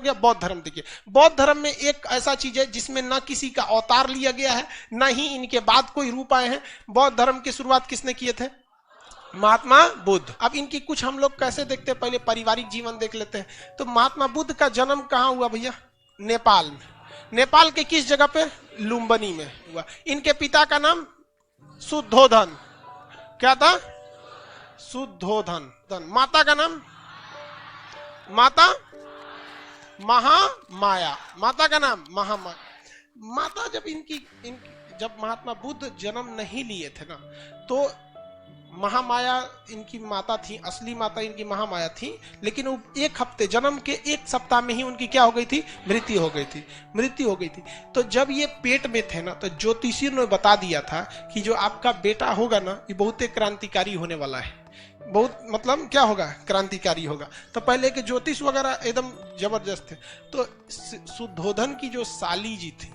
हो गया बौद्ध धर्म। देखिए बौद्ध धर्म में एक ऐसा चीज है जिसमें न किसी का अवतार लिया गया है, न ही इनके बाद कोई रूप आए हैं। बौद्ध धर्म की शुरुआत किसने किए थे? महात्मा बुद्ध। अब इनकी कुछ हम लोग कैसे देखते हैं, पहले पारिवारिक जीवन देख लेते हैं। तो महात्मा बुद्ध का जन्म कहाँ हुआ भैया? नेपाल में। नेपाल के किस जगह पे? लुम्बिनी में हुआ। इनके पिता का नाम शुद्धोधन। क्या था? शुद्धोधन। माता का नाम? माता महामाया। माता का नाम महामाया। माता जब जब महात्मा बुद्ध जन्म नहीं लिए थे ना, तो महामाया इनकी माता थी, असली माता इनकी महामाया थी। लेकिन वो एक हफ्ते, जन्म के एक सप्ताह में ही उनकी क्या हो गई थी? मृत्यु हो गई थी। तो जब ये पेट में थे ना, तो ज्योतिषी ने बता दिया था कि जो आपका बेटा होगा ना, ये बहुत क्रांतिकारी होने वाला है। बहुत मतलब क्या होगा? क्रांतिकारी होगा। तो पहले के ज्योतिष वगैरह एकदम जबरदस्त थे। तो शुद्धोधन की जो साली जी थी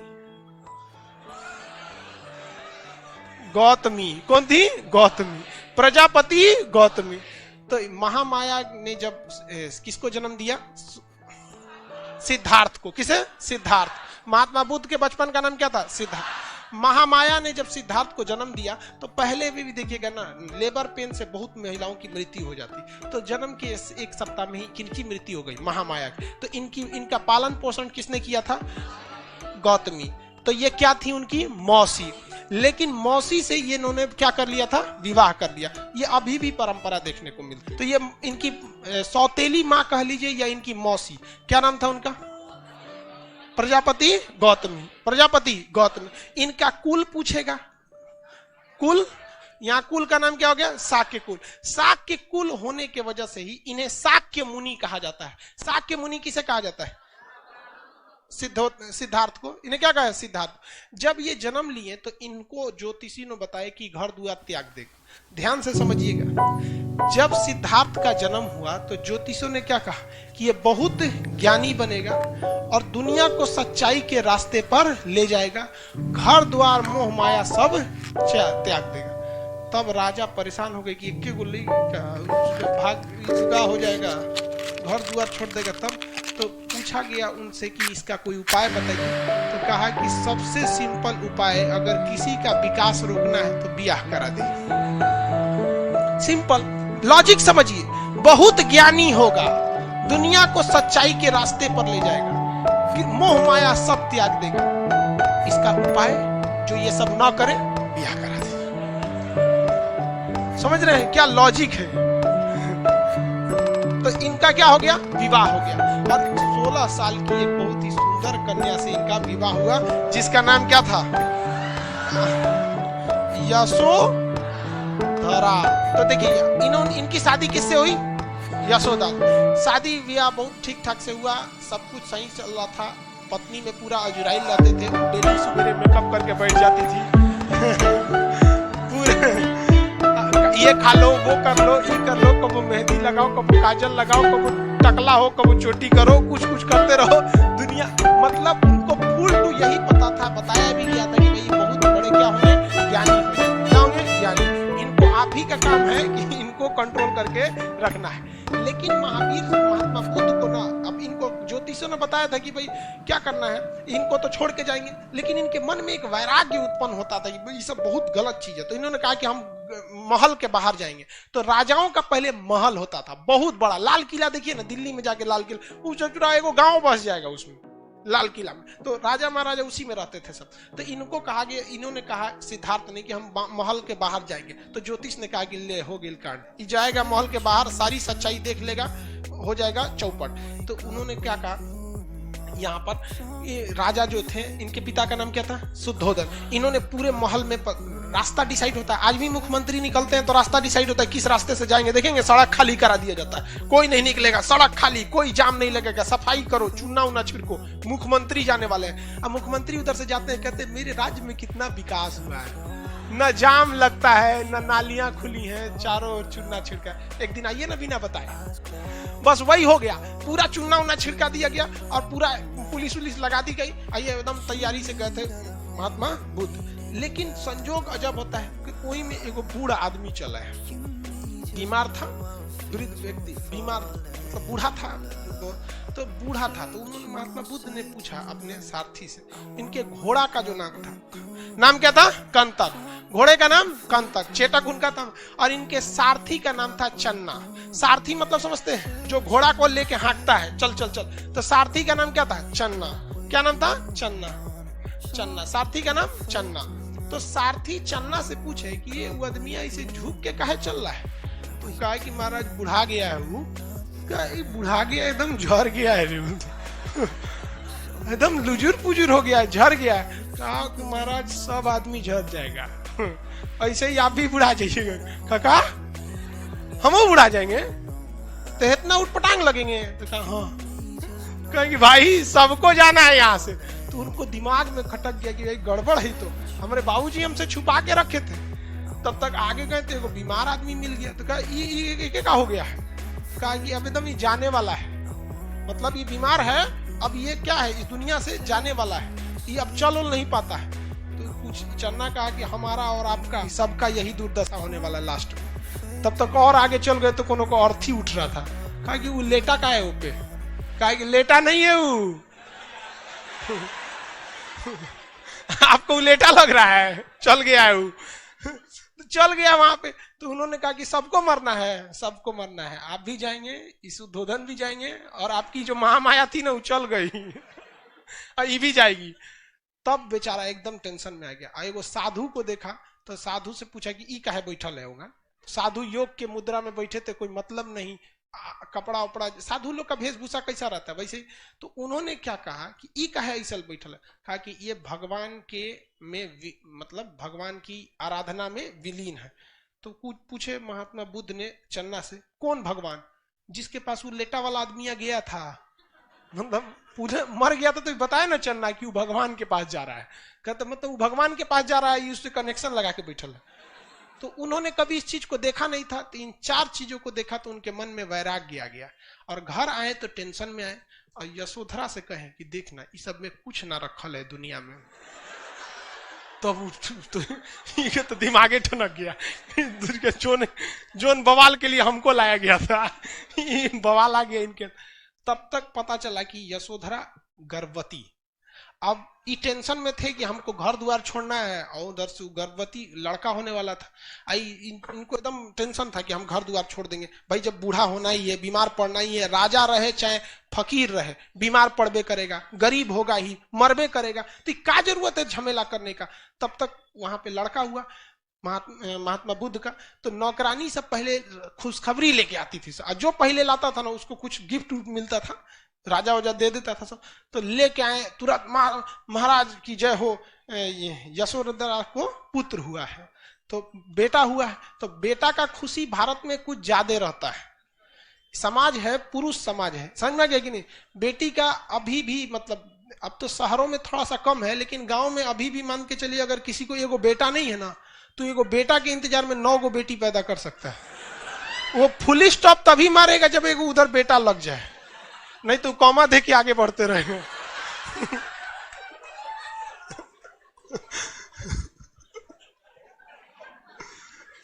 गौतमी, कौन थी? गौतमी, प्रजापति गौतमी। तो महामाया ने जब किसको जन्म दिया? सिद्धार्थ को। किसे? सिद्धार्थ। महात्मा बुद्ध के बचपन का नाम क्या था? सिद्धार्थ। महामाया ने जब सिद्धार्थ को जन्म दिया, तो पहले भी देखिएगा ना, लेबर पेन से बहुत महिलाओं की मृत्यु हो जाती। तो जन्म के एक सप्ताह में ही किनकी मृत्यु हो गई? महामाया की। तो इनका पालन पोषण किसने किया था? गौतमी। तो ये क्या थी? उनकी मौसी। लेकिन मौसी से ये इन्होंने क्या कर लिया था? विवाह कर लिया। ये अभी भी परंपरा देखने को मिलती। तो ये इनकी सौतेली माँ कह लीजिए या इनकी मौसी, क्या नाम था उनका? प्रजापति गौतमी। प्रजापति गौतमी। इनका कुल पूछेगा। कुल, यहाँ कुल का नाम क्या हो गया? शाक्य कुल। शाक्य कुल होने के वजह से ही इन्हें शाक्य मुनि कहा जाता है। शाक्य मुनि किसे कहा जाता है? सिद्धार्थ को। इन्हें क्या कहा है? सिद्धार्थ। जब ये जन्म लिए तो इनको ज्योतिषी ने बताया कि घर दुआर त्याग देगा। ध्यान से समझिएगा, जब सिद्धार्थ का जन्म हुआ तो ज्योतिषियों ने क्या कहा कि ये बहुत ज्ञानी बनेगा और दुनिया को सच्चाई के रास्ते पर ले जाएगा, घर द्वार मोह माया सब त्याग देगा। तब राजा परेशान हो गए कि एक गुल्ली भाग हो जाएगा, घर द्वार छोड़ देगा। तब तो पूछा गया उनसे कि इसका कोई उपाय बताइए। तो कहा कि सबसे सिंपल उपाय, अगर किसी का विकास रोकना है तो ब्याह करा दे। सिंपल लॉजिक समझिए। बहुत ज्ञानी होगा, दुनिया को सच्चाई के रास्ते पर ले जाएगा, कि मोह माया सब त्याग देगा। इसका उपाय जो ये सब ना करे, ब्याह करा दे। समझ रहे हैं क्या लॉजिक है? तो इनका क्या हो गया? विवाह हो गया। और 16 साल की एक बहुत ही सुंदर कन्या से इनका विवाह हुआ, जिसका नाम क्या था? यशोधरा। तो देखिए इनकी शादी किससे हुई? यशोदा। शादी विवाह बहुत ठीक ठाक से हुआ, सब कुछ सही चल रहा था। पत्नी में पूरा अजुराइल रहते थे, डेली सवेरे मेकअप करके बैठ जाती थी। पूरे ये खा लो, वो कर लो, ये कर लो, कबो मेहंदी लगाओ, कबो काजल लगाओ, कबो टकला हो, कबो चोटी करो, कुछ कुछ करते रहो। दुनिया मतलब उनको फुल टू यही पता था, बताया भी गया था कि भाई बहुत बड़े क्या होंगे? ज्ञानी होंगे। क्या होंगे? ज्ञानी। इनको आप ही का काम है कि इनको कंट्रोल करके रखना है। लेकिन महात्मा बुद्ध को ना, अब इनको ज्योतिषियों ने बताया था कि भाई क्या करना है, इनको तो छोड़ के जाएंगे। लेकिन इनके मन में एक वैराग्य उत्पन्न होता था कि ये सब बहुत गलत चीज है। तो इन्होंने कहा कि हम महल के बाहर जाएंगे। तो राजाओं का पहले महल होता था, बहुत बड़ा। लाल किला देखिए ना, दिल्ली में जाके लाल किला, उस एगो गांव बस जाएगा उसमें, लाल किला में। तो राजा महाराजा उसी में रहते थे सब। तो इनको कहा गया, इन्होंने कहा सिद्धार्थ ने कि हम महल के बाहर जाएंगे। तो ज्योतिष ने कहा कि ले हो गेल कांड, जाएगा महल के बाहर, सारी सच्चाई देख लेगा, हो जाएगा चौपट। तो उन्होंने क्या कहा, यहाँ पर ये राजा जो थे, इनके पिता का नाम क्या था? शुद्धोधन। इन्होंने पूरे महल में रास्ता डिसाइड होता है। आज भी मुख्यमंत्री निकलते हैं तो रास्ता डिसाइड होता है किस रास्ते से जाएंगे। देखेंगे सड़क खाली करा दिया जाता है, कोई नहीं निकलेगा, सड़क खाली, कोई जाम नहीं लगेगा, सफाई करो, चूना उना छिड़को, मुख्यमंत्री जाने वाले हैं। अब मुख्यमंत्री उधर से जाते हैं, कहते हैं मेरे राज्य में कितना विकास हुआ है, न जाम लगता है, न नालियां खुली हैं, चारों ओर चूना छिड़का। एक दिन आइए ना बिना बताए, बस वही हो गया, पूरा चूना उना छिड़का दिया गया और पूरा पुलिस उलिस लगा दी गई। आइए एकदम तैयारी से गए थे महात्मा बुद्ध। लेकिन संजोग अजब होता है कि कोई में एगो बूढ़ा आदमी चला है, बीमार था, वृद्ध व्यक्ति बीमार, मतलब बूढ़ा था। तो बूढ़ा था, तो उन्होंने महात्मा बुद्ध ने पूछा अपने सारथी से, इनके घोड़ा का जो नाम था, नाम क्या था? कंतक। घोड़े का नाम कंतक, चेटक उनका था, और इनके सारथी का नाम था चन्ना। सारथी मतलब समझते हैं, जो घोड़ा को लेके हाँकता है, चल चल चल, तो सारथी का नाम क्या था? चन्ना। क्या नाम था? चन्ना। चन्ना, सारथी का नाम चन्ना। तो सारथी चन्ना से पूछे कि ये आदमिया इसे झुक के काहे चल रहा है? तो कहा कि महाराज बुढ़ा गया है वो। बुढ़ा गया, एकदम झड़ गया है, एकदम लुजुर पुजुर हो गया है, झड़ गया है। कहा कि महाराज सब आदमी झड़ जाएगा, ऐसे ही आप भी बुढ़ा जाइएगा। कहा हम बुढ़ा जाएंगे तो इतना उठपटांग लगेंगे? तो कहा हाँ। कहेंगे भाई सबको जाना है यहाँ से। तो उनको दिमाग में खटक गया कि भाई गड़बड़ है, तो हमारे बाबूजी हमसे छुपा के रखे थे। तब तक आगे गए तो एगो बीमार आदमी मिल गया। तो कहा ये क्या हो गया है? कहा कि अब एकदम ये जाने वाला है, मतलब ये बीमार है, अब ये क्या है, इस दुनिया से जाने वाला है, ये अब चल नहीं पाता है। तो कुछ चन्ना कहा कि हमारा और आपका सबका यही दुर्दशा होने वाला लास्ट में। तब तक और आगे चल गए तो कोनो को अर्थी उठ रहा था। कहा कि वो लेटा का है ऊपर? कहा कि लेटा नहीं है वो आपको लेटा लग रहा है, चल गया है वो। तो चल गया वहां पे। तो उन्होंने कहा कि सबको मरना है, सबको मरना है, आप भी जाएंगे, इस उद्धोधन भी जाएंगे, और आपकी जो महामाया थी ना वो चल गई और ये भी जाएगी। तब बेचारा एकदम टेंशन में आ गया। एगो साधु को देखा तो साधु से पूछा कि ई काहे बैठल है होगा? साधु योग के मुद्रा में बैठे थे, कोई मतलब नहीं, कपड़ा उपड़ा, साधु लोग का वेशभूषा कैसा रहता है वैसे। तो उन्होंने क्या कहा कि ई काहे ऐसा बैठल है? कहा कि ये भगवान के में मतलब भगवान की आराधना में विलीन है। तो कुछ पूछे महात्मा बुद्ध ने चन्ना से, कौन भगवान? जिसके पास वो लेटा वाला आदमी गया था, मतलब पूरे मर गया था, तो बताया ना चन्ना कि वो भगवान के पास जा रहा है। कहते मतलब वो भगवान के पास जा रहा है, उससे कनेक्शन लगा के बैठल है। तो उन्होंने कभी इस चीज को देखा नहीं था। तो इन चार चीजों को देखा तो उनके मन में वैराग्य आ गया, और घर आए तो टेंशन में आए, और यशोधरा से कहें कि देखना इस सब में कुछ ना रखल है दुनिया में। तो ये तो दिमागे ठनक गया। जोन बवाल के लिए हमको लाया गया था, बवाल आ गया इनके। तब तक पता चला कि यशोधरा गर्भवती। अब ये टेंशन में थे कि हमको घर द्वार छोड़ना है, और उधर से गर्भवती लड़का होने वाला था। इनको एकदम टेंशन था कि हम घर द्वार छोड़ देंगे। भाई जब बूढ़ा होना ही है, बीमार पड़ना ही है, राजा रहे चाहे फकीर रहे, बीमार पड़बे करेगा, गरीब होगा ही, मरबे करेगा, तो क्या जरूरत है झमेला करने का। तब तक वहां पे लड़का हुआ महात्मा बुद्ध का। तो नौकरानी सब पहले खुशखबरी लेके आती थी, जो पहले लाता था ना उसको कुछ गिफ्ट मिलता था, राजा वजा दे देता था सब। तो लेके आए तुरंत, महाराज की जय हो, यशोधरा को पुत्र हुआ है, तो बेटा हुआ है। तो बेटा का खुशी भारत में कुछ ज्यादा रहता है। समाज है, पुरुष समाज है, समझ में गया कि नहीं? बेटी का अभी भी मतलब, अब तो शहरों में थोड़ा सा कम है, लेकिन गांव में अभी भी मान के चलिए, अगर किसी को एगो बेटा नहीं है ना, तो एगो बेटा के इंतजार में 9 गो बेटी पैदा कर सकता है। वो फुल स्टॉप तभी मारेगा जब एगो उधर बेटा लग जाए, नहीं तो कॉमा दे के आगे बढ़ते रहेंगे।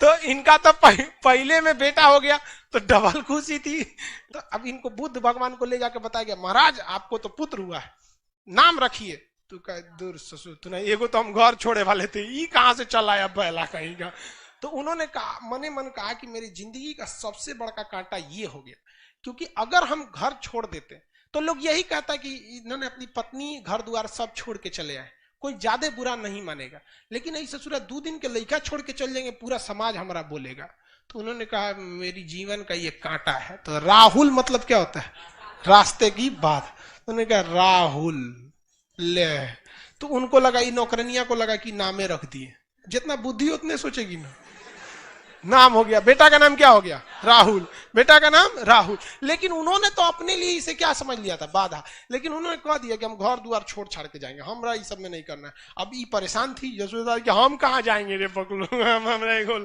तो इनका तो पहले में बेटा हो गया तो डबल खुशी थी। तो अब इनको बुद्ध भगवान को ले जाके बताया गया, महाराज आपको तो पुत्र हुआ है, नाम रखिए। तू कह दूर ससुर, तू नहीं, एगो तो हम घर छोड़े वाले थे, ये कहां से चला आया पहला कहीं का। तो उन्होंने कहा, मने मन कहा कि मेरी जिंदगी का सबसे बड़ा कांटा ये हो गया, क्योंकि अगर हम घर छोड़ देते तो लोग यही कहता कि इन्होंने अपनी पत्नी घर द्वार सब छोड़ के चले आए, कोई ज्यादा बुरा नहीं मानेगा। लेकिन ऐसा ससुरा 2 दिन के लड़का छोड़ के चल जाएंगे, पूरा समाज हमारा बोलेगा। तो उन्होंने कहा मेरी जीवन का ये कांटा है। तो राहुल मतलब क्या होता है? रास्ते की बात। उन्होंने कहा राहुल ले। तो उनको लगा, नौकरनिया को लगा कि नामे रख दिए, जितना बुद्धि उतने सोचेगी ना, नाम हो गया। बेटा का नाम क्या हो गया? राहुल। बेटा का नाम राहुल। लेकिन उन्होंने तो अपने लिए इसे क्या समझ लिया था? बाधा। लेकिन उन्होंने कह दिया कि हम घर द्वार छोड़ छाड़ के जाएंगे, हमरा इस सब में नहीं करना है। अब ये परेशान थी यशोदा कि हम कहाँ जाएंगे रे पकड़ो, हमरा एगो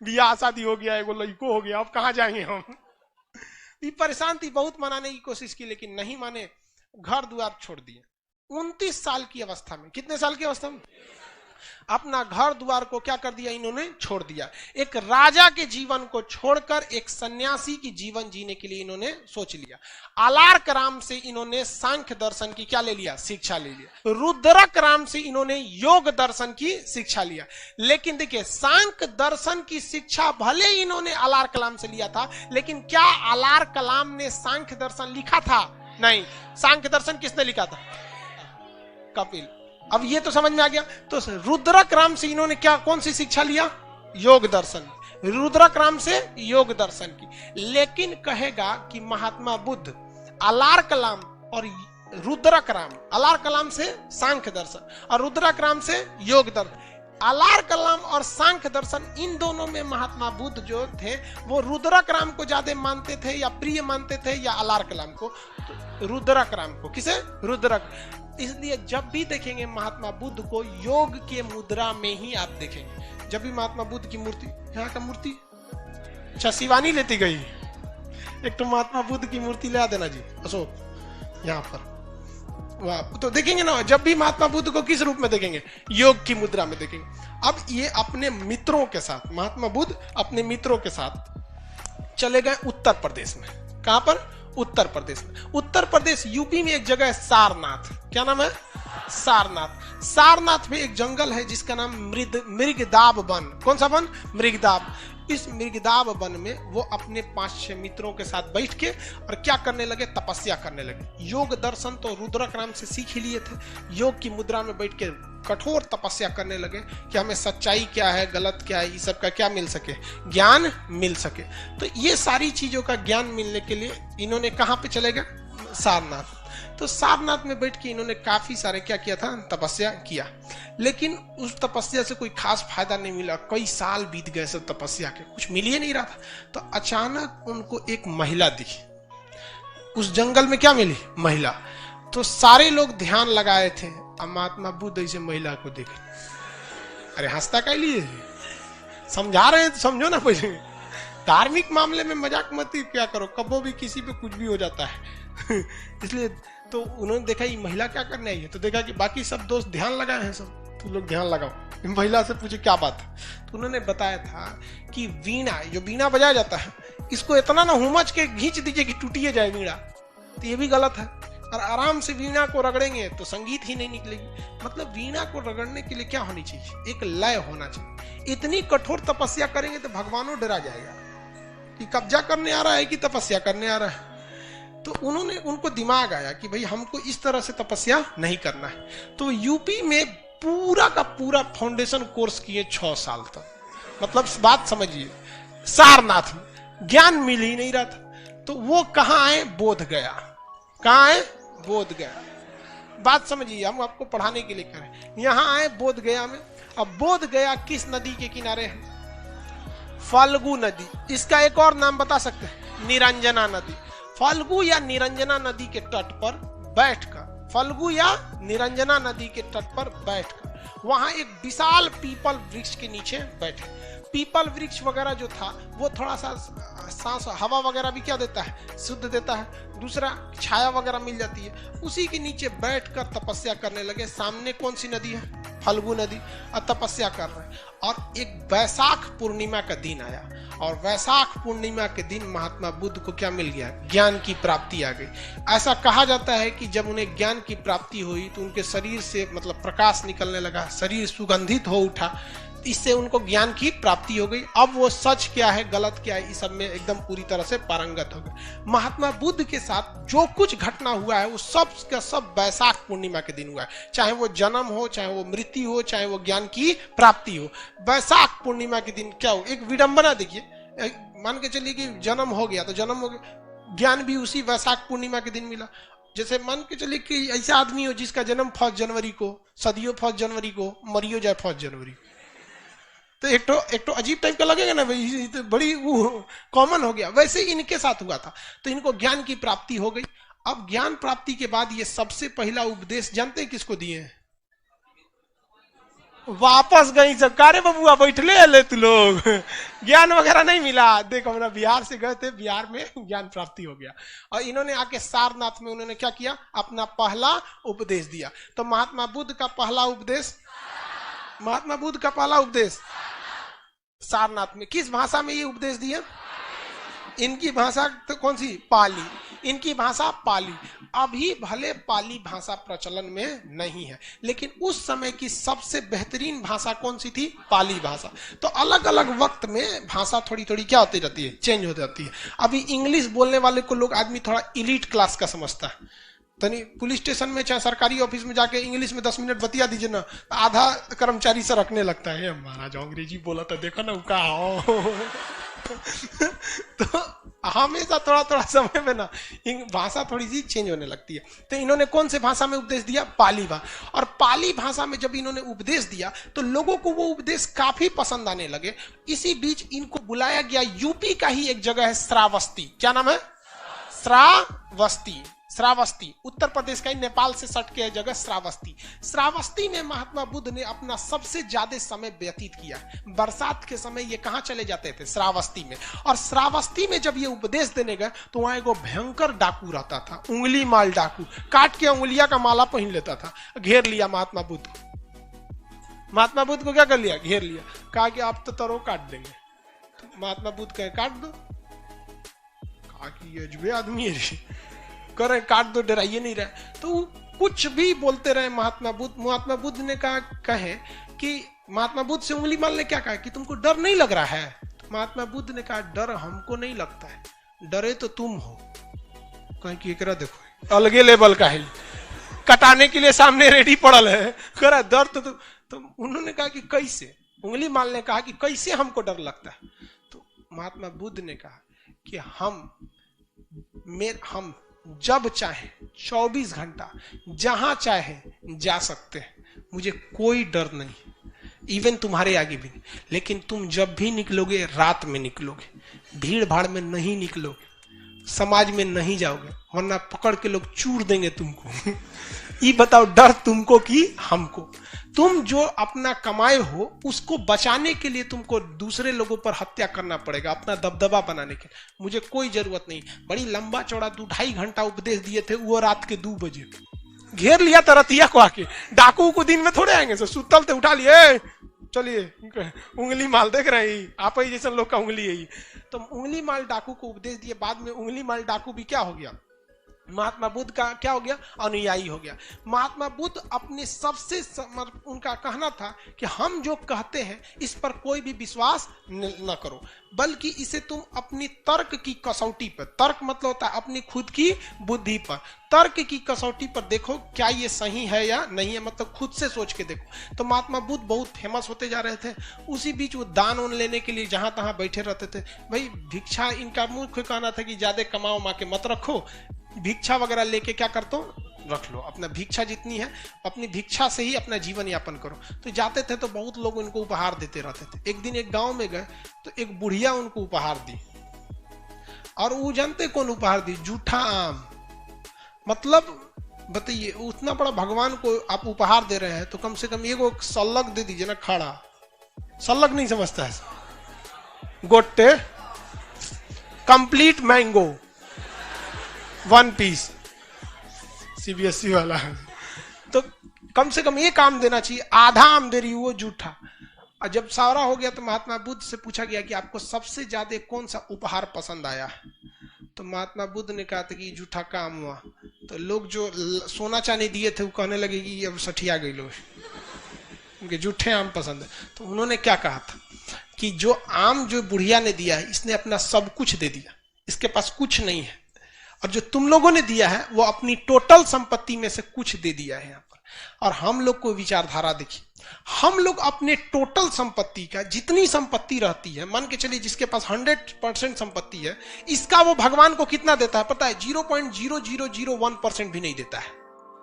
बियाह शादी हो गया, एगो लड़को हो गया, अब कहाँ जाएंगे हम। ये परेशान थी, बहुत मनाने की कोशिश की, लेकिन नहीं माने, घर द्वार छोड़ दिए। 29 साल की अवस्था में, कितने साल की अवस्था में? अपना घर द्वार को क्या कर दिया इन्होंने, छोड़ दिया। एक राजा के जीवन को छोड़कर एक सन्यासी की जीवन जीने के लिए इन्होंने सोच लिया। आलार्क राम से इन्होंने सांख्य दर्शन की क्या ले लिया, शिक्षा ले लिया। रुद्रक राम से इन्होंने योग दर्शन की शिक्षा लिया। लेकिन देखिए, सांख्य दर्शन की शिक्षा भले इन्होंने आलार्क कलाम से लिया था, लेकिन क्या आलार्क कलाम ने सांख्य दर्शन लिखा था? नहीं। सांख्य दर्शन किसने लिखा था? कपिल। अब ये तो समझ में आ गया। तो रुद्रक राम से इन्होंने क्या, कौन सी शिक्षा लिया? योग दर्शन। रुद्रक राम से योग दर्शन की। लेकिन कहेगा कि महात्मा बुद्ध आलार्क कलाम और रुद्रक राम, आलार्क कलाम से सांख्य दर्शन और रुद्रक राम से योग दर्शन, आलार्क कलाम और सांख्य दर्शन, इन दोनों में महात्मा बुद्ध जो थे वो रुद्रक राम को ज्यादा मानते थे या प्रिय मानते थे या आलार्क कलाम को? तो रुद्रक राम को। किसे? रुद्रक। इसलिए जब भी देखेंगे महात्मा बुद्ध को योग के मुद्रा में ही आप देखेंगे। जब भी महात्मा बुद्ध की मूर्ति, यहाँ का मूर्ति, अच्छा शिवानी लेती गई, एक तो महात्मा बुद्ध की मूर्ति ले देना जी अशोक यहाँ पर। वाह, तो देखेंगे ना, जब भी महात्मा बुद्ध को किस रूप में देखेंगे? योग की मुद्रा में देखेंगे। अब ये अपने मित्रों के साथ, महात्मा बुद्ध अपने मित्रों के साथ चले गए उत्तर प्रदेश में। कहां पर? उत्तर प्रदेश में। उत्तर प्रदेश यूपी में एक जगह है सारनाथ। क्या नाम है? सारनाथ। सारनाथ में एक जंगल है जिसका नाम मृगदाब वन। कौन सा वन? मृगदाब। इस मृगदाब वन में वो अपने 5-6 मित्रों के साथ बैठ के और क्या करने लगे? तपस्या करने लगे। योग दर्शन तो रुद्रक राम से सीख ही लिए थे। योग की मुद्रा में बैठ के कठोर तपस्या करने लगे कि हमें सच्चाई क्या है, गलत क्या है, इस सब का क्या मिल सके, ज्ञान मिल सके। तो ये सारी चीजों का ज्ञान मिलने के लिए इन्होंने कहां पे चले गए? सारनाथ। तो सारनाथ में बैठ के इन्होंने काफी सारे क्या किया था? तपस्या किया। लेकिन उस तपस्या से कोई खास फायदा नहीं मिला। कई साल बीत गए सब तपस्या के, कुछ मिल ही नहीं रहा था। तो अचानक उनको एक महिला दिखी। उस जंगल में क्या मिली? महिला। तो सारे लोग ध्यान लगाए थे। अब महात्मा बुद्ध ऐसे महिला को देखे, अरे हंसता क्या लिए, समझा रहे हैं तो समझो ना। पहले धार्मिक मामले में मजाक मत क्या करो, कबो भी किसी पे कुछ भी हो जाता है। इसलिए तो उन्होंने देखा ये महिला क्या करने आई है, तो देखा कि बाकी सब दोस्त ध्यान लगाए हैं, सब तुम लोग ध्यान लगाओ। महिला से पूछे क्या बात है, तो उन्होंने बताया था कि वीणा, जो वीणा बजाया जाता है, इसको इतना ना हुमच के खींच दीजिए कि टूटिए जाए वीणा, तो ये भी गलत है। और आराम से वीणा को रगड़ेंगे तो संगीत ही नहीं निकलेगी। मतलब वीणा को रगड़ने के लिए क्या होनी चाहिए? एक लय होना चाहिए। इतनी कठोर तपस्या करेंगे तो भगवानों डरा जाएगा कि कब्जा करने आ रहा है कि तपस्या करने आ रहा है। तो उनको दिमाग आया कि भाई हमको इस तरह से तपस्या नहीं करना है। तो यूपी में पूरा का पूरा फाउंडेशन कोर्स किए 6 साल तक। मतलब बात समझिए, सारनाथ में ज्ञान मिल ही नहीं रहा था। तो वो कहाँ आए? बोध गया। कहाँ आए? बोध गया। बात समझिए, हम आपको पढ़ाने के लिए करें। यहाँ आए बोध गया में। अब बोध गया किस नदी के किनारे है? फाल्गु नदी। इसका एक और नाम बता सकते हैं? निरंजना नदी। फाल्गु या निरंजना नदी के तट पर बैठकर, फाल्गु या निरंजना नदी के तट पर बैठकर वहां एक विशाल पीपल वृक्ष के नीचे बैठे। पीपल वृक्ष वगैरह जो था वो थोड़ा सा सांस, हवा वगैरह भी क्या देता है? शुद्ध देता है। दूसरा छाया वगैरह मिल जाती है। उसी के नीचे बैठकर तपस्या करने लगे। सामने कौन सी नदी है? फाल्गु नदी। और तपस्या कर रहे हैं। और एक वैशाख पूर्णिमा का दिन आया, और वैशाख पूर्णिमा के दिन महात्मा बुद्ध को क्या मिल गया? ज्ञान की प्राप्ति आ गई। ऐसा कहा जाता है कि जब उन्हें ज्ञान की प्राप्ति हुई तो उनके शरीर से मतलब प्रकाश निकलने लगा, शरीर सुगंधित हो उठा। इससे उनको ज्ञान की प्राप्ति हो गई। अब वो सच क्या है, गलत क्या है, इस सब में एकदम पूरी तरह से पारंगत हो गए। महात्मा बुद्ध के साथ जो कुछ घटना हुआ है वो सब का सब वैशाख पूर्णिमा के दिन हुआ है। चाहे वो जन्म हो, चाहे वो मृत्यु हो, चाहे वो ज्ञान की प्राप्ति हो। वैशाख पूर्णिमा के दिन क्या हो? एक विडंबना देखिए, मान के चलिए कि जन्म हो गया तो जन्म हो गया, ज्ञान भी उसी वैशाख पूर्णिमा के दिन मिला। जैसे मान के चलिए कि ऐसा आदमी हो जिसका जन्म 1 जनवरी को, सदियों 1 जनवरी को, मरियो जाए 1 जनवरी, तो एक तो अजीब टाइप का लगेगा ना भाई, तो बड़ी वो कॉमन हो गया। वैसे इनके साथ हुआ था। तो इनको ज्ञान की प्राप्ति हो गई। अब ज्ञान प्राप्ति के बाद ये सबसे पहला उपदेश जानते हैं किसको दिए हैं? वापस गई सरकारे बबुआ बैठले ले तू लोग, ज्ञान वगैरह नहीं मिला। देखो हमरा बिहार से गए थे, बिहार में ज्ञान प्राप्ति हो गया। और इन्होंने आके सारनाथ में उन्होंने क्या किया? अपना पहला उपदेश दिया। तो महात्मा बुद्ध का पहला उपदेश, महात्मा बुद्ध का पहला उपदेश सारनाथ में। किस भाषा में ये उपदेश दिया? इनकी भाषा तो कौन सी? पाली। इनकी भाषा पाली। अभी भले पाली भाषा प्रचलन में नहीं है, लेकिन उस समय की सबसे बेहतरीन भाषा कौन सी थी? पाली भाषा। तो अलग अलग वक्त में भाषा थोड़ी थोड़ी क्या होती रहती है? चेंज हो जाती है। अभी इंग्लिश बोलने वाले को लोग आदमी थोड़ा इलीट क्लास का समझता है। तनी पुलिस स्टेशन में चाहे सरकारी ऑफिस में जाके इंग्लिश में 10 मिनट बतिया दीजिए ना, आधा कर्मचारी से रखने लगता है, महाराज अंग्रेजी बोला था, देखो ना उका तो हमेशा थोड़ा थोड़ा समय में ना भाषा थोड़ी सी चेंज होने लगती है। तो इन्होंने कौन से भाषा में उपदेश दिया? पाली भाषा। और पाली भाषा में जब इन्होंने उपदेश दिया तो लोगों को वो उपदेश काफी पसंद आने लगे। इसी बीच इनको बुलाया गया, यूपी का ही एक जगह है श्रावस्ती। क्या नाम है? श्रावस्ती। श्रावस्ती उत्तर प्रदेश का ही, नेपाल से सट के जगह श्रावस्ती। श्रावस्ती में महात्मा बुद्ध ने अपना सबसे ज्यादा समय व्यतीत किया। बरसात के समय ये कहां चले जाते थे? श्रावस्ती में। और श्रावस्ती में जब ये उपदेश देने गए तो वहां एक भयंकर डाकू रहता था, उंगली माल डाकू, काट के उंगलिया का माला पहन लेता था। घेर लिया महात्मा बुद्ध को। महात्मा बुद्ध को क्या कर लिया? घेर लिया। कहा कि आप तो तरो काट देंगे। तो महात्मा बुद्ध कहे काट दो। कहा कि ये अजबे आदमी है, करे काट दो, डराइए नहीं रहे। तो कुछ भी बोलते रहे महात्मा बुद्ध। महात्मा बुद्ध ने कहे कि महात्मा बुद्ध से उंगली माल ने क्या कहा कि तुमको डर नहीं लग रहा है? तो महात्मा बुद्ध ने कहा डर हमको नहीं लगता है, डरे तो तुम हो। कहे कि एकरा देखो अलगे लेवल का है, कटाने के लिए सामने रेडी पड़ल है, करा डर तो उन्होंने कहा कि कैसे? उंगली माल ने कहा कि कैसे हमको डर लगता है? तो महात्मा बुद्ध ने कहा कि हम जब चाहे 24 घंटा जहां चाहे जा सकते हैं, मुझे कोई डर नहीं, इवन तुम्हारे आगे भी नहीं। लेकिन तुम जब भी निकलोगे रात में निकलोगे, भीड़ भाड़ में नहीं निकलोगे, समाज में नहीं जाओगे, वरना पकड़ के लोग चूर देंगे तुमको। ये बताओ डर तुमको कि हमको? तुम जो अपना कमाए हो उसको बचाने के लिए तुमको दूसरे लोगों पर हत्या करना पड़ेगा, अपना दबदबा बनाने के। मुझे कोई जरूरत नहीं। बड़ी लंबा चौड़ा 2-2.5 घंटा उपदेश दिए थे, वो रात के 2 बजे घेर लिया तरतिया को आके। डाकू को दिन में थोड़े आएंगे, सुतल थे उठा लिए, चलिए उंगली माल देख रहे हैं आप ही जैसे लोग का उंगली है। तो उंगली माल डाकू को उपदेश दिए। बाद में उंगली माल डाकू भी क्या हो गया? महात्मा बुद्ध का क्या हो गया? अनुयायी हो गया। महात्मा बुद्ध अपने सबसे उनका कहना था कि हम जो कहते हैं इस पर कोई भी विश्वास न करो, बल्कि इसे तुम अपनी तर्क की कसौटी पर, तर्क मतलब होता है अपनी खुद की बुद्धि पर, तर्क की कसौटी पर देखो क्या ये सही है या नहीं है, मतलब खुद से सोच के देखो। तो महात्मा बुद्ध बहुत फेमस होते जा रहे थे। उसी बीच वो दान उन लेने के लिए जहां तहां बैठे रहते थे। भाई भिक्षा, इनका मुख्य कहना था कि ज्यादा कमाओ मा के मत रखो, भिक्षा वगैरह लेके क्या करते हो रख लो, अपना भिक्षा जितनी है अपनी भिक्षा से ही अपना जीवन यापन करो। तो जाते थे तो बहुत लोग उनको उपहार देते रहते थे। एक दिन एक गांव में गए तो एक बुढ़िया उनको उपहार दी, और वो जानते कौन उपहार दी? जूठा आम। मतलब बताइए, उतना बड़ा भगवान को आप उपहार दे रहे हैं तो कम से कम एगो सल्लग दे दीजिए ना। खड़ा सल्लग नहीं समझता है, गोटे कंप्लीट मैंगो 1 पीस, सीबीएसई वाला। तो कम से कम एक आम देना चाहिए, आधा आम दे रही वो जूठा। और जब सारा हो गया तो महात्मा बुद्ध से पूछा गया कि आपको सबसे ज्यादा कौन सा उपहार पसंद आया? तो महात्मा बुद्ध ने कहा था कि जूठा का आम हुआ। तो लोग जो सोना चांदी दिए थे वो कहने लगे कि अब सठिया गई लोग, उनके जूठे आम पसंद है। तो उन्होंने क्या कहा था कि जो आम जो बुढ़िया ने दिया है, इसने अपना सब कुछ दे दिया, इसके पास कुछ नहीं है, और जो तुम लोगों ने दिया है वो अपनी टोटल संपत्ति में से कुछ दे दिया है यहाँ पर। और हम लोग को विचारधारा देखिए, हम लोग अपने टोटल संपत्ति का, जितनी संपत्ति रहती है, मान के चलिए जिसके पास 100% संपत्ति है, इसका वो भगवान को कितना देता है पता है? 0.0001% भी नहीं देता है।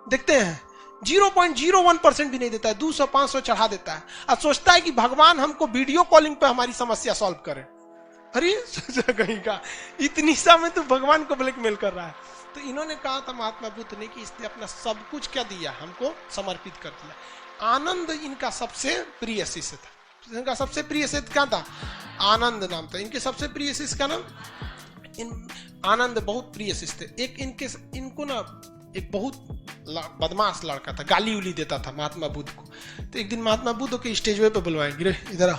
देखते हैं 0.01% भी नहीं देता है, 200-500 चढ़ा देता है, और सोचता है कि भगवान हमको वीडियो कॉलिंग पे हमारी समस्या सॉल्व करे। अरे कहीं का इतनी सा में तो भगवान को ब्लैकमेल कर रहा है। तो इन्होंने कहा था महात्मा बुद्ध ने कि इसने अपना सब कुछ क्या दिया, हमको समर्पित कर दिया। आनंद इनका सबसे प्रिय शिष्य था। इनका सबसे प्रिय शिष्य क्या था? आनंद नाम था इनके सबसे प्रिय शिष्य का नाम। आनंद बहुत प्रिय शिष्य थे। एक इनको ना एक बहुत बदमाश लड़का था, गाली उली देता था महात्मा बुद्ध को। तो एक दिन महात्मा बुद्ध के स्टेज पे बुलवाए, गिरे इधर आओ,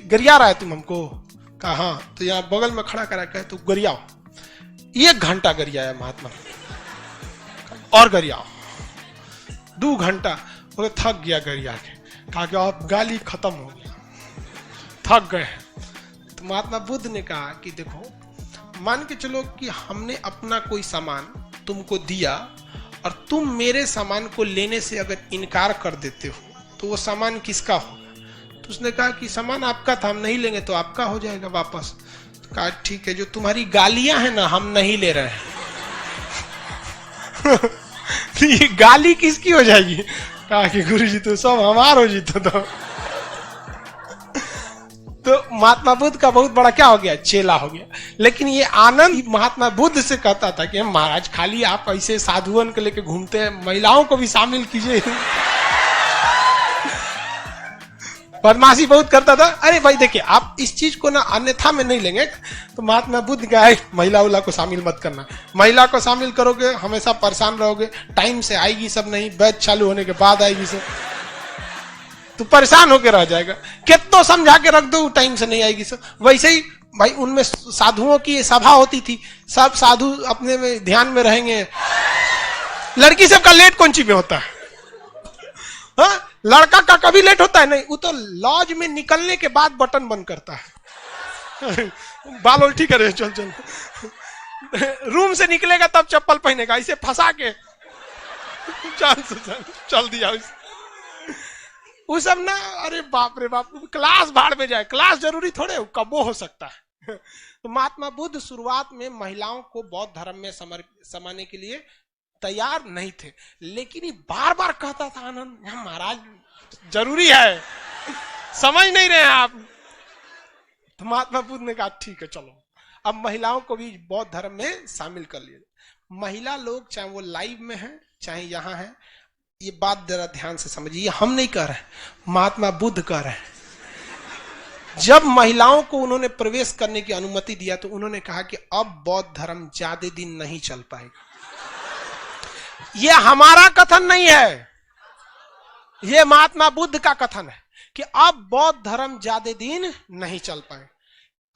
गरिया रहा है तुम हमको? कहा हाँ। तो यहाँ बगल में खड़ा करा के तो गरियाओ। 1 घंटा गरियाया महात्मा, और गरियाओ 2 घंटा। वो थक गया गरिया के, कहा कि अब गाली खत्म हो गया, थक गए। तो महात्मा बुद्ध ने कहा कि देखो, मान के चलो कि हमने अपना कोई सामान तुमको दिया और तुम मेरे सामान को लेने से अगर इनकार कर देते हो तो वो सामान किसका होगा? तो उसने कहा कि सामान आपका था, हम नहीं लेंगे तो आपका हो जाएगा वापस। तो कहा ठीक है, जो तुम्हारी गालियां हैं ना हम नहीं ले रहे हैं। ये गाली किसकी हो जाएगी? कहा कि गुरुजी तो सब हमार हो जीतो। तो महात्मा बुद्ध का बहुत बड़ा क्या हो गया? चेला हो गया। लेकिन ये आनंद महात्मा बुद्ध से कहता था कि महाराज खाली आप ऐसे साधुअन को लेके घूमते हैं, महिलाओं को भी शामिल कीजिए। बदमाशी बहुत करता था। अरे भाई देखिए, आप इस चीज को ना अन्यथा में नहीं लेंगे। तो महात्मा बुद्ध का है, महिला उला को शामिल मत करना, महिला को शामिल करोगे हमेशा परेशान रहोगे, टाइम से आएगी सब नहीं, बैच चालू होने के बाद आएगी सब, तो परेशान होकर रह जाएगा। कितना समझा के रख दो, टाइम से नहीं आएगी सब। वैसे ही भाई उनमें साधुओं की सभा होती थी, सब साधु अपने में ध्यान में रहेंगे। लड़की सबका लेट कौन सी में होता है? हाँ, लड़का का कभी लेट होता है नहीं, वो तो लॉज में निकलने के बाद बटन बंद करता है। बाल उल्टी करे, चल चल। रूम से निकलेगा तब चप्पल पहनेगा, इसे फंसा के चल दिया। वो सब ना, अरे बाप रे बाप, क्लास भाड़ में जाए, क्लास जरूरी थोड़े, कबो हो सकता है। तो महात्मा बुद्ध शुरुआत में महिलाओं को बौद्ध धर्म में समाने के लिए तैयार नहीं थे, लेकिन ये बार बार कहता था आनंद, महाराज जरूरी है, समझ नहीं रहे हैं आप। तो महात्मा बुद्ध ने कहा ठीक है चलो, अब महिलाओं को भी बौद्ध धर्म में शामिल कर लिए। महिला लोग चाहे वो लाइव में है चाहे यहाँ है, ये बात जरा ध्यान से समझिए, हम नहीं कह रहे, महात्मा बुद्ध कह रहे हैं। जब महिलाओं को उन्होंने प्रवेश करने की अनुमति दिया तो उन्होंने कहा कि अब बौद्ध धर्म ज्यादा दिन नहीं चल पाएगा। ये हमारा कथन नहीं है, ये महात्मा बुद्ध का कथन है कि अब बौद्ध धर्म ज्यादा दिन नहीं चल पाए।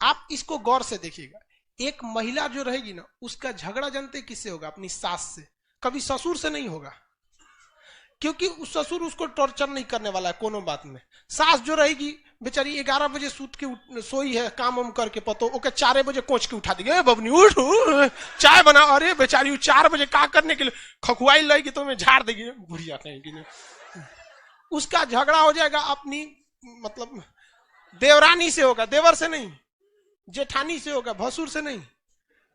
आप इसको गौर से देखिएगा, एक महिला जो रहेगी ना, उसका झगड़ा जानते किससे होगा? अपनी सास से, कभी ससुर से नहीं होगा, क्योंकि उस ससुर उसको टॉर्चर नहीं करने वाला है कोनो बात में। सास जो रहेगी बेचारी 11 बजे सूत के सोई है, काम वाम करके पतो ओके 4 बजे कोच के उठा देगी, बबनी उठ चाय बना। अरे बेचारी 4 बजे का करने के लिए खखुआई लगेगी तो मैं झाड़ देगी, बुढ़िया कहेगी। उसका झगड़ा हो जाएगा अपनी मतलब देवरानी से होगा, देवर से नहीं, जेठानी से होगा, भसुर से नहीं।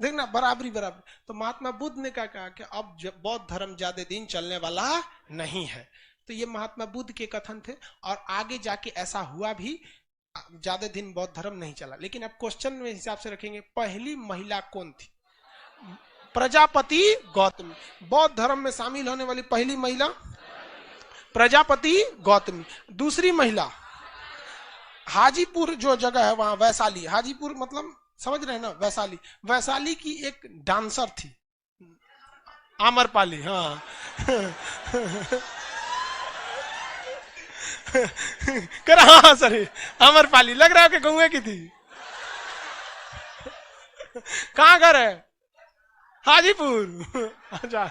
देखना बराबरी बराबर। तो महात्मा बुद्ध ने क्या कहा कि अब बौद्ध धर्म ज्यादा दिन चलने वाला नहीं है। तो ये महात्मा बुद्ध के कथन थे, और आगे जाके ऐसा हुआ भी, ज्यादा दिन बौद्ध धर्म नहीं चला। लेकिन अब क्वेश्चन में हिसाब से रखेंगे, पहली महिला कौन थी? प्रजापति गौतमी। बौद्ध धर्म में शामिल होने वाली पहली महिला प्रजापति गौतमी। दूसरी महिला हाजीपुर जो जगह है वहां, वैशाली, हाजीपुर मतलब समझ रहे हैं ना, वैशाली, वैशाली की एक डांसर थी आम्रपाली। हाँ कर, हाँ सर, आम्रपाली लग रहा है कि गौए की थी। कहाँ घर है? हाजीपुर। अच्छा,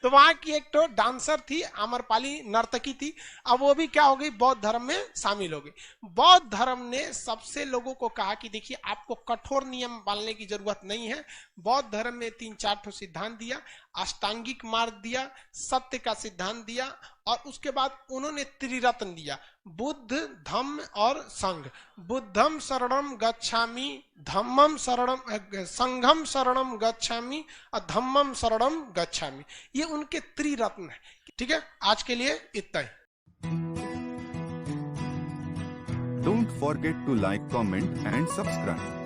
तो वहां की एक तो डांसर थी, आम्रपाली नर्तकी थी। अब वो भी क्या हो गई? बौद्ध धर्म में शामिल हो गई। बौद्ध धर्म ने सबसे लोगों को कहा कि देखिए आपको कठोर नियम पालने की जरूरत नहीं है। बौद्ध धर्म में 3-4 सिद्धांत दिया, अष्टांगिक मार्ग दिया, सत्य का सिद्धांत दिया, और उसके बाद उन्होंने त्रिरत्न दिया, बुद्ध धम्म और संघ। बुद्धम शरणम गच्छामि, धम्मम शरणम, संघम शरणम गच्छामि और धम्मम शरणम गच्छामि। ये उनके त्रिरत्न है। ठीक है, आज के लिए इतना ही। Don't forget to like, comment and subscribe.